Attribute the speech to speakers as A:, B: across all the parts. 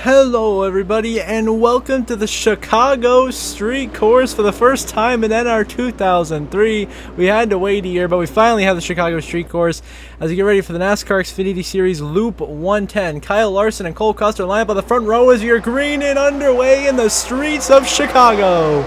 A: Hello everybody and welcome to the Chicago Street Course for the first time in NR2003. We had to wait a year, but we finally have the Chicago Street Course as we get ready for the NASCAR Xfinity Series Loop 110. Kyle Larson and Cole Custer line up on the front row as you're green and underway in the streets of Chicago.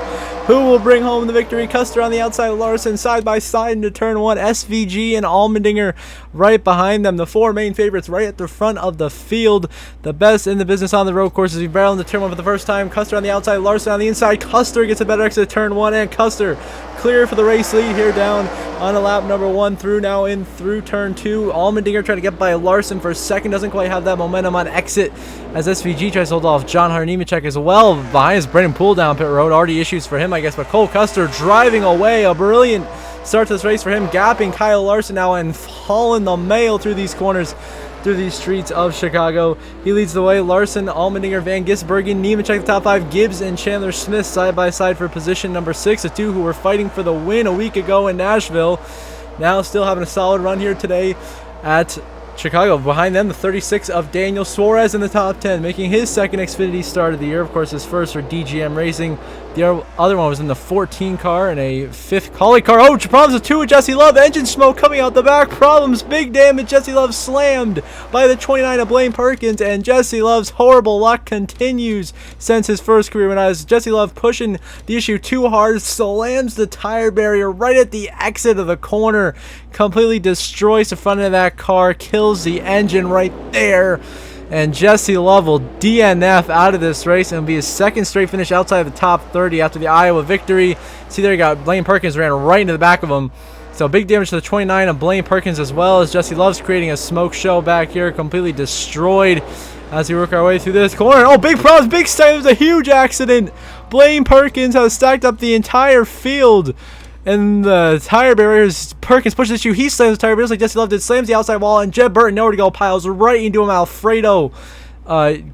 A: Who will bring home the victory? Custer on the outside, Larson side by side into turn one. SVG and Allmendinger right behind them. The four main favorites right at the front of the field. The best in the business on the road courses. We barrel into turn one for the first time. Custer on the outside, Larson on the inside. Custer gets a better exit to turn one, and Custer clear for the race lead here down on a lap number one through turn two. Allmendinger trying to get by Larson for a second. Doesn't quite have that momentum on exit as SVG tries to hold off John Nemechek as well. Behind is Brendan Poole down pit road. Already issues for him, I guess, but Cole Custer driving away. A brilliant start to this race for him, gapping Kyle Larson now and hauling the mail through these corners, through these streets of Chicago. He leads the way. Larson, Allmendinger, Van Gisbergen, Nemechek the top five. Gibbs and Chandler Smith side by side for position number 6. The two who were fighting for the win a week ago in Nashville, now still having a solid run here today at Chicago. Behind them, the 36 of Daniel Suarez in the top 10, making his second Xfinity start of the year. Of course, his first for DGM Racing. The other one was in the 14 car and a 5th Collie car. Oh, problems with 2 with Jesse Love. Engine smoke coming out the back. Problems, big damage. Jesse Love slammed by the 29 of Blaine Perkins, and Jesse Love's horrible luck continues since his first career win. As Jesse Love pushing the issue too hard, slams the tire barrier right at the exit of the corner, completely destroys the front of that car, kills the engine right there. And Jesse Love will DNF out of this race and be his second straight finish outside of the top 30 after the Iowa victory. See there, you got Blaine Perkins ran right into the back of him. So big damage to the 29 of Blaine Perkins, as well as Jesse Love's creating a smoke show back here, completely destroyed as we work our way through this corner. Oh, big problems, big stack. There's a huge accident. Blaine Perkins has stacked up the entire field. And the tire barriers, Perkins pushes the issue. He slams the tire barriers like Jesse Love did, slams the outside wall, and Jeb Burton, nowhere to go, piles right into him. Alfredo,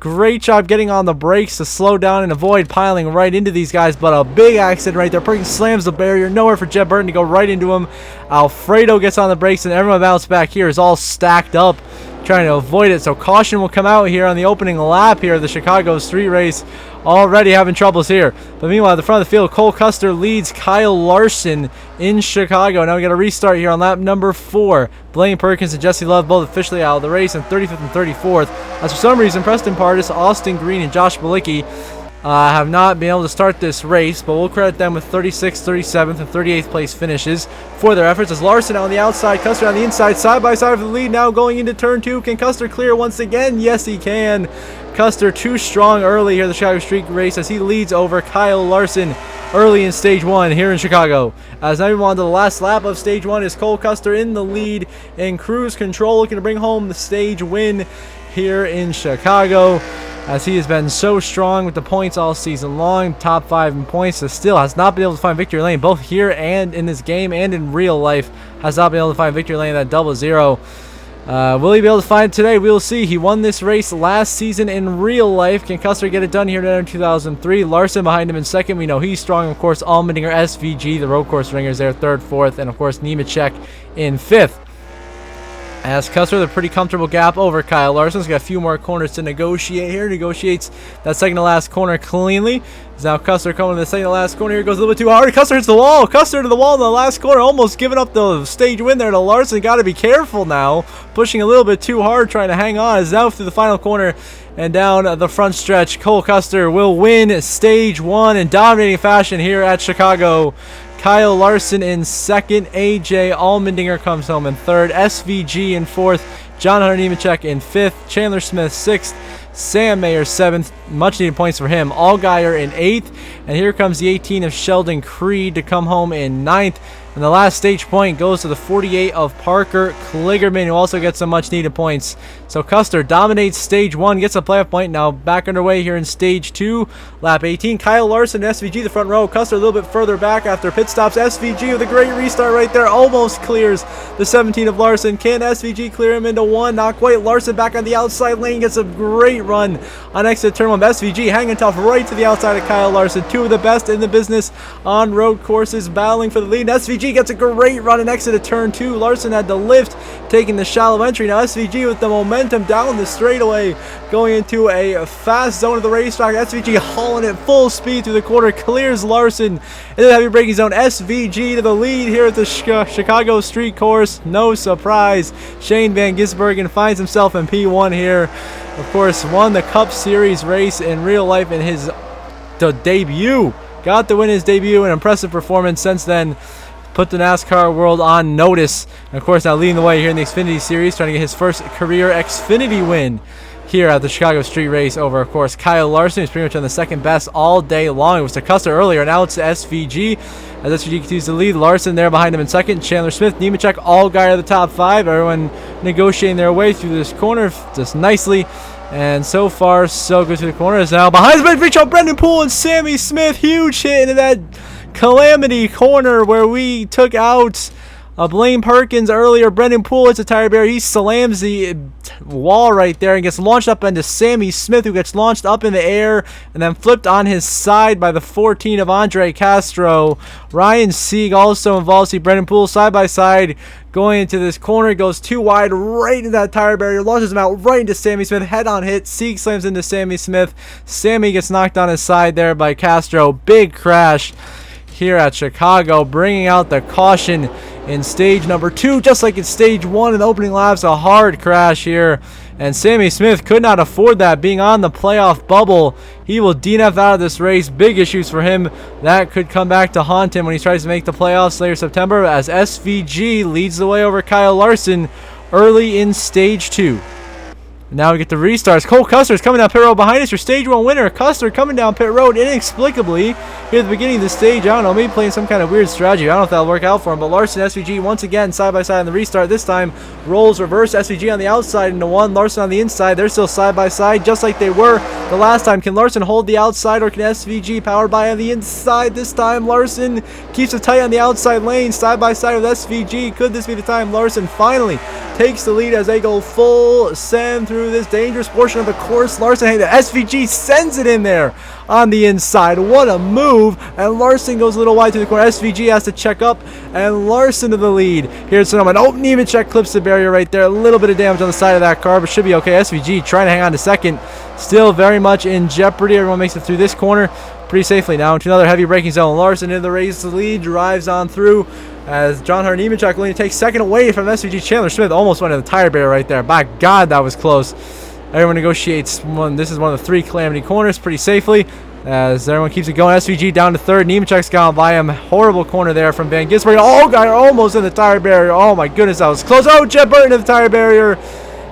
A: great job getting on the brakes to slow down and avoid piling right into these guys, but a big accident right there. Perkins slams the barrier, nowhere for Jeb Burton to go right into him. Alfredo gets on the brakes, and everyone else back here is all stacked up, trying to avoid it. So caution will come out here on the opening lap here of the Chicago Street Race. Already having troubles here. But meanwhile, at the front of the field, Cole Custer leads Kyle Larson in Chicago. Now we got a restart here on lap number 4. Blaine Perkins and Jesse Love both officially out of the race in 35th and 34th. As for some reason, Preston Pardis, Austin Green, and Josh Balicki have not been able to start this race, but we'll credit them with 36th, 37th, and 38th place finishes for their efforts. As Larson on the outside, Custer on the inside, side by side for the lead now going into turn 2. Can Custer clear once again? Yes, he can. Custer too strong early here in the Chicago Street Race as he leads over Kyle Larson early in stage 1 here in Chicago. As now we move on to the last lap of stage 1 is Cole Custer in the lead in cruise control, looking to bring home the stage win here in Chicago, as he has been so strong with the points all season long. Top 5 in points, so still has not been able to find victory lane, both here and in this game and in real life. Has not been able to find victory lane, that 0-0. Will he be able to find it today? We'll see. He won this race last season in real life. Can Custer get it done here in 2003? Larson behind him in second. We know he's strong. Of course, Allmendinger, SVG, the road course ringers there, 3rd, 4th, and of course Nemechek in 5th. As Custer with a pretty comfortable gap over Kyle Larson's got a few more corners to negotiate here. Negotiates that second to last corner cleanly. Is now Custer coming to the second to last corner here. Goes a little bit too hard. Custer hits the wall. Custer to the wall in the last corner. Almost giving up the stage win there to Larson. Got to be careful now. Pushing a little bit too hard, trying to hang on. Is now through the final corner and down the front stretch. Cole Custer will win stage 1 in dominating fashion here at Chicago. Kyle Larson in second, AJ Allmendinger comes home in 3rd, SVG in 4th, John Nemechek in 5th, Chandler Smith 6th, Sam Mayer 7th, much needed points for him, Allgaier in 8th, and here comes the 18 of Sheldon Creed to come home in 9th. And the last stage point goes to the 48 of Parker Kligerman, who also gets some much needed points. So Custer dominates stage 1, gets a playoff point. Now back underway here in stage 2, lap 18. Kyle Larson, SVG, the front row. Custer a little bit further back after pit stops. SVG with a great restart right there, almost clears the 17 of Larson. Can SVG clear him into 1? Not quite. Larson back on the outside lane, gets a great run on exit turn 1. SVG hanging tough right to the outside of Kyle Larson. Two of the best in the business on road courses, battling for the lead. SVG SVG gets a great run and exit of turn 2. Larson had to lift, taking the shallow entry. Now SVG with the momentum down the straightaway, going into a fast zone of the racetrack. SVG hauling it full speed through the corner, clears Larson in the heavy braking zone. SVG to the lead here at the Chicago Street Course. No surprise, Shane Van Gisbergen finds himself in P1 here. Of course, won the Cup Series race in real life in his debut. Got to win his debut, an impressive performance since then. Put the NASCAR world on notice. And of course, now leading the way here in the Xfinity Series, trying to get his first career Xfinity win here at the Chicago Street Race over, of course, Kyle Larson. He's pretty much on the second best all day long. It was to Custer earlier, now it's to SVG. As SVG continues to lead, Larson there behind him in second. Chandler Smith, Nemechek, all guy at the top 5. Everyone negotiating their way through this corner just nicely. And so far, so good through the corners. Now behind us, reach out Brendan Poole and Sammy Smith. Huge hit into that Calamity corner where we took out Blaine Perkins earlier. Brendan Poole hits a tire barrier. He slams the wall right there and gets launched up into Sammy Smith, who gets launched up in the air and then flipped on his side by the 14 of Andre Castro. Ryan Sieg also involved. See Brendan Poole side by side going into this corner, goes too wide right into that tire barrier, launches him out right into Sammy Smith, head on hit. Sieg slams into Sammy Smith. Sammy gets knocked on his side there by Castro. Big crash here at Chicago, bringing out the caution in stage number 2, just like in stage 1 in the opening laps. A hard crash here, and Sammy Smith could not afford that, being on the playoff bubble. He will DNF out of this race. Big issues for him. That could come back to haunt him when he tries to make the playoffs later September, as SVG leads the way over Kyle Larson early in stage 2. Now we get the restarts. Cole Custer's coming down pit road behind us. Your stage 1 winner, Custer, coming down pit road inexplicably here at the beginning of the stage. I don't know, maybe playing some kind of weird strategy. I don't know if that'll work out for him. But Larson, SVG once again side by side on the restart. This time roles reverse. SVG on the outside into 1. Larson on the inside. They're still side by side, just like they were the last time. Can Larson hold the outside, or can SVG powered by on the inside? This time Larson keeps it tight on the outside lane, side by side with SVG. Could this be the time Larson finally takes the lead as they go full send through this dangerous portion of the course? Larson, hey, the SVG sends it in there on the inside. What a move. And Larson goes a little wide through the corner. SVG has to check up, and Larson to the lead here at Sonoma. Oh, Nemechek clips the barrier right there. A little bit of damage on the side of that car, but should be okay. SVG trying to hang on to second, still very much in jeopardy. Everyone makes it through this corner pretty safely now into another heavy braking zone. Larson in the race lead, drives on through as John Hart Nemechek willing to take second away from SVG. Chandler Smith almost went in the tire barrier right there. By God, that was close. Everyone negotiates one. This is one of the 3 Calamity corners pretty safely as everyone keeps it going. SVG down to third. Nemechek's gone by him. Horrible corner there from Van Gisbergen. Oh, guy almost in the tire barrier. Oh my goodness, that was close. Oh, Jeb Burton in the tire barrier,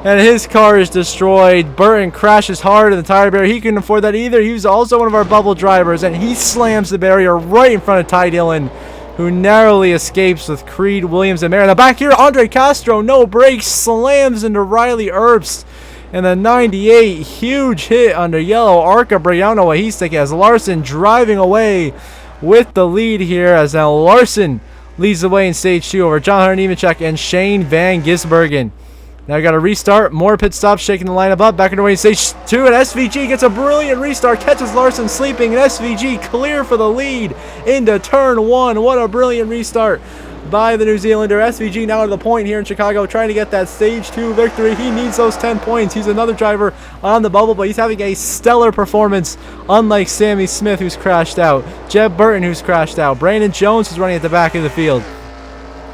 A: and his car is destroyed. Burton crashes hard in the tire barrier. He couldn't afford that either. He was also one of our bubble drivers, and he slams the barrier right in front of Ty Dillon, who narrowly escapes with Creed Williams and Mayer. Now back here, Andre Castro, no brakes, slams into Riley Earps in the 98. Huge hit under yellow Arca Briano Wahistik as Larson driving away with the lead here, as now Larson leads the way in stage 2 over John Hunter Nemechek and Shane Van Gisbergen. Now we got to restart. More pit stops, shaking the lineup up. Back underway in stage 2, and SVG gets a brilliant restart. Catches Larson sleeping, and SVG clear for the lead into turn 1. What a brilliant restart by the New Zealander. SVG now to the point here in Chicago, trying to get that stage 2 victory. He needs those 10 points. He's another driver on the bubble, but he's having a stellar performance, unlike Sammy Smith, who's crashed out, Jeb Burton, who's crashed out, Brandon Jones, who's running at the back of the field.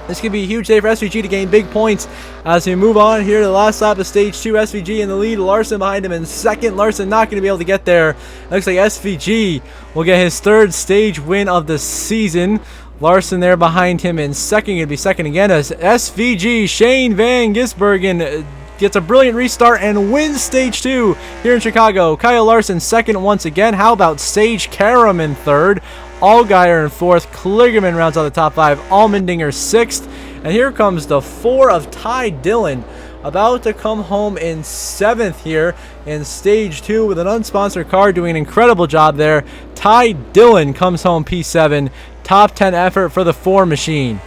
A: This could be a huge day for SVG to gain big points as we move on here to the last lap of stage 2. SVG in the lead, Larson behind him in second. Larson not going to be able to get there. It looks like SVG will get his 3rd stage win of the season. Larson there behind him in second, going to be second again as SVG Shane Van Gisbergen gets a brilliant restart and wins stage 2 here in Chicago. Kyle Larson second once again. How about Sage Karam in 3rd? Allgaier in 4th. Kligerman rounds out the top 5. Allmendinger 6th. And here comes the 4 of Ty Dillon, about to come home in 7th here in stage 2 with an unsponsored car, doing an incredible job there. Ty Dillon comes home P7. Top 10 effort for the 4 machine.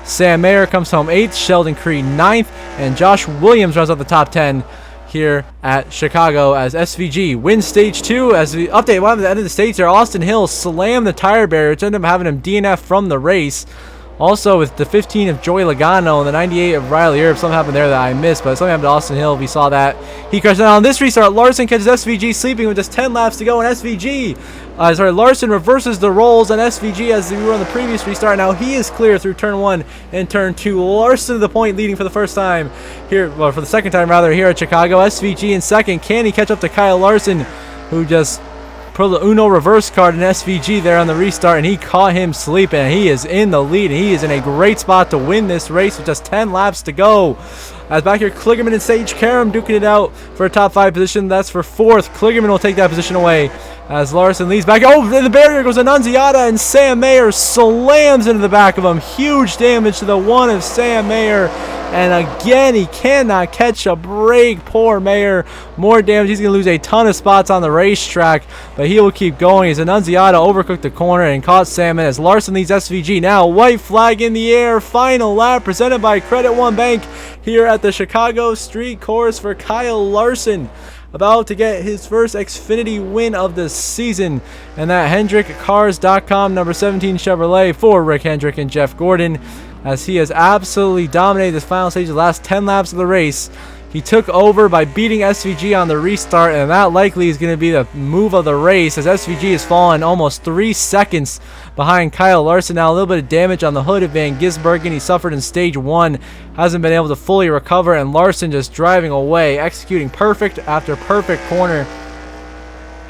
A: Sam Mayer comes home 8th. Sheldon Creed 9th. And Josh Williams rounds out the top 10 here at Chicago as SVG wins stage 2. As we update what happened at the end of the stage there, Austin Hill slammed the tire barrier, which ended up having him DNF from the race. Also, with the 15 of Joey Logano and the 98 of Riley Erb, something happened there that I missed, but something happened to Austin Hill. We saw that. He crashed down on this restart. Larson catches SVG sleeping with just 10 laps to go, and Larson reverses the rolls on SVG as we were on the previous restart. Now he is clear through turn 1 and turn 2. Larson to the point, leading for the first time here, well, for the second time rather, here at Chicago. SVG in second. Can he catch up to Kyle Larson, who just put the Uno reverse card in SVG there on the restart, and he caught him sleeping, and he is in the lead, and he is in a great spot to win this race with just 10 laps to go. As back here, Kligerman and Sage Karam duking it out for a top 5 position. That's for 4th. Kligerman will take that position away as Larson leads back. Oh, in the barrier goes Annunziata, and Sam Mayer slams into the back of him. Huge damage to the one of Sam Mayer. And again, he cannot catch a break. Poor Mayer. More damage. He's going to lose a ton of spots on the racetrack, but he will keep going as Annunziata overcooked the corner and caught Salmon as Larson leads SVG. Now, white flag in the air. Final lap presented by Credit One Bank here at the Chicago Street Course for Kyle Larson, about to get his first Xfinity win of the season. And that HendrickCars.com number 17 Chevrolet for Rick Hendrick and Jeff Gordon, as he has absolutely dominated this final stage of the last 10 laps of the race. He took over by beating SVG on the restart, and that likely is going to be the move of the race, as SVG has fallen almost 3 seconds behind Kyle Larson. Now a little bit of damage on the hood of Van Gisbergen. He suffered in stage 1, hasn't been able to fully recover, and Larson just driving away, executing perfect after perfect corner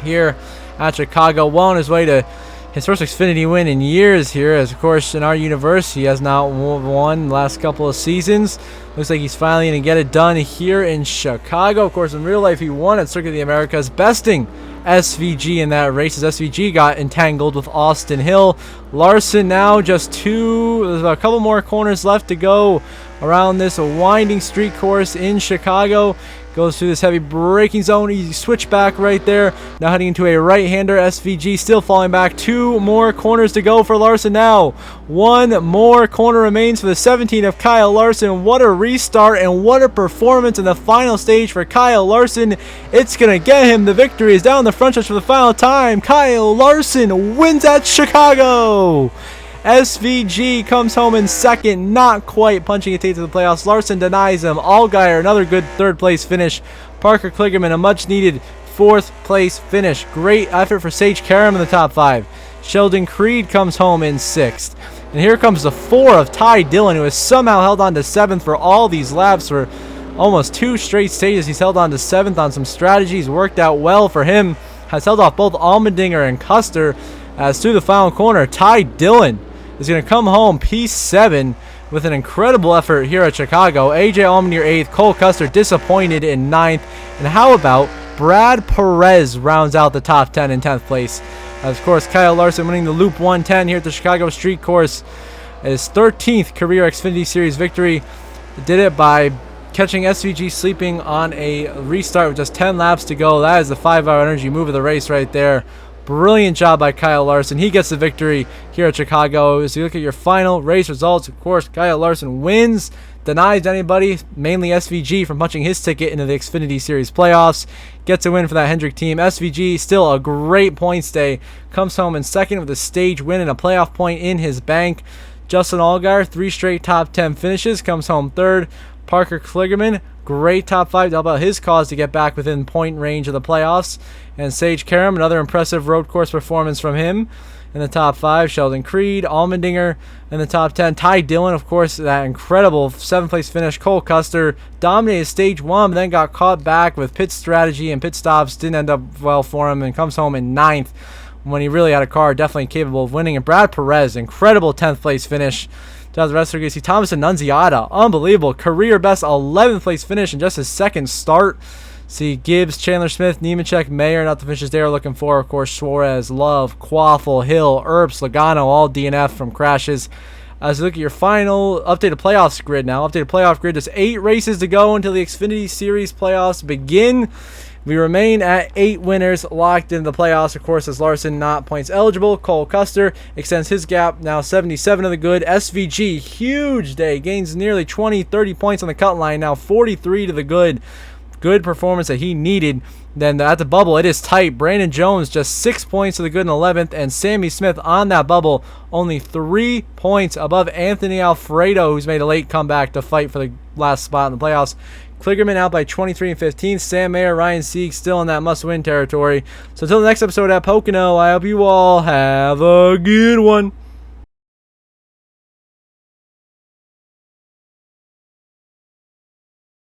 A: here at Chicago. Well on his way to his first Xfinity win in years here, as of course in our universe he has not won the last couple of seasons. Looks like he's finally going to get it done here in Chicago. Of course, in real life he won at Circuit of the Americas, besting SVG in that race as SVG got entangled with Austin Hill. Larson now just there's a couple more corners left to go around this winding street course in Chicago. Goes through this heavy braking zone. Easy switch back right there. Now heading into a right-hander. SVG still falling back. 2 more corners to go for Larson now. 1 more corner remains for the 17 of Kyle Larson. What a restart and what a performance in the final stage for Kyle Larson. It's going to get him the victory. Is down the front stretch for the final time. Kyle Larson wins at Chicago. SVG comes home in second, not quite punching a ticket to the playoffs. Larson denies him. Allgaier, another good 3rd place finish. Parker Kligerman, a much needed 4th place finish. Great effort for Sage Karam in the top 5. Sheldon Creed comes home in 6th. And here comes the 4 of Ty Dillon, who has somehow held on to 7th for all these laps for almost 2 straight stages. He's held on to 7th on some strategies, worked out well for him. Has held off both Allmendinger and Custer as through the final corner. Ty Dillon is going to come home P7 with an incredible effort here at Chicago. AJ Allmendinger 8th, Cole Custer disappointed in 9th. And how about Brad Perez rounds out the top 10 in 10th place. Of course, Kyle Larson winning the Loop 110 here at the Chicago Street Course. His 13th career Xfinity Series victory. Did it by catching SVG sleeping on a restart with just 10 laps to go. That is the 5-hour energy move of the race right there. Brilliant job by Kyle Larson. He gets the victory here at Chicago. As you look at your final race results, of course, Kyle Larson wins, denies anybody, mainly SVG, from punching his ticket into the Xfinity Series playoffs. Gets a win for that Hendrick team. SVG, still a great points day. Comes home in second with a stage win and a playoff point in his bank. Justin Allgaier, 3 straight top 10 finishes. Comes home 3rd. Parker Kligerman, great top 5 to help out his cause to get back within point range of the playoffs. And Sage Karam, another impressive road course performance from him in the top 5. Sheldon Creed, Allmendinger in the top 10. Ty Dillon, of course, that incredible 7th place finish. Cole Custer dominated stage 1, but then got caught back with pit strategy and pit stops. Didn't end up well for him and comes home in 9th when he really had a car definitely capable of winning. And Brad Perez, incredible 10th place finish. The rest of see Thomas Annunziata, unbelievable career best 11th place finish in just his 2nd start. See Gibbs, Chandler Smith, Nemechek, Mayer, not the finishes they were looking for. Of course, Suarez, Love, Quaffle, Hill, Earps, Logano, all DNF from crashes. As you look at your final updated playoffs grid now, updated playoff grid, there's 8 races to go until the Xfinity Series playoffs begin. We remain at 8 winners locked into the playoffs. Of course, as Larson not points eligible. Cole Custer extends his gap, now 77 of the good. SVG, huge day, gains nearly 20, 30 points on the cut line, now 43 to the good. good performance that he needed. Then at the bubble, it is tight. Brandon Jones just 6 points to the good in 11th, and Sammy Smith on that bubble only 3 points above Anthony Alfredo, who's made a late comeback to fight for the last spot in the playoffs. Kligerman out by 23 and 15th. Sam Mayer, Ryan Sieg still in that must-win territory. So until the next episode at Pocono, I hope you all have a good one.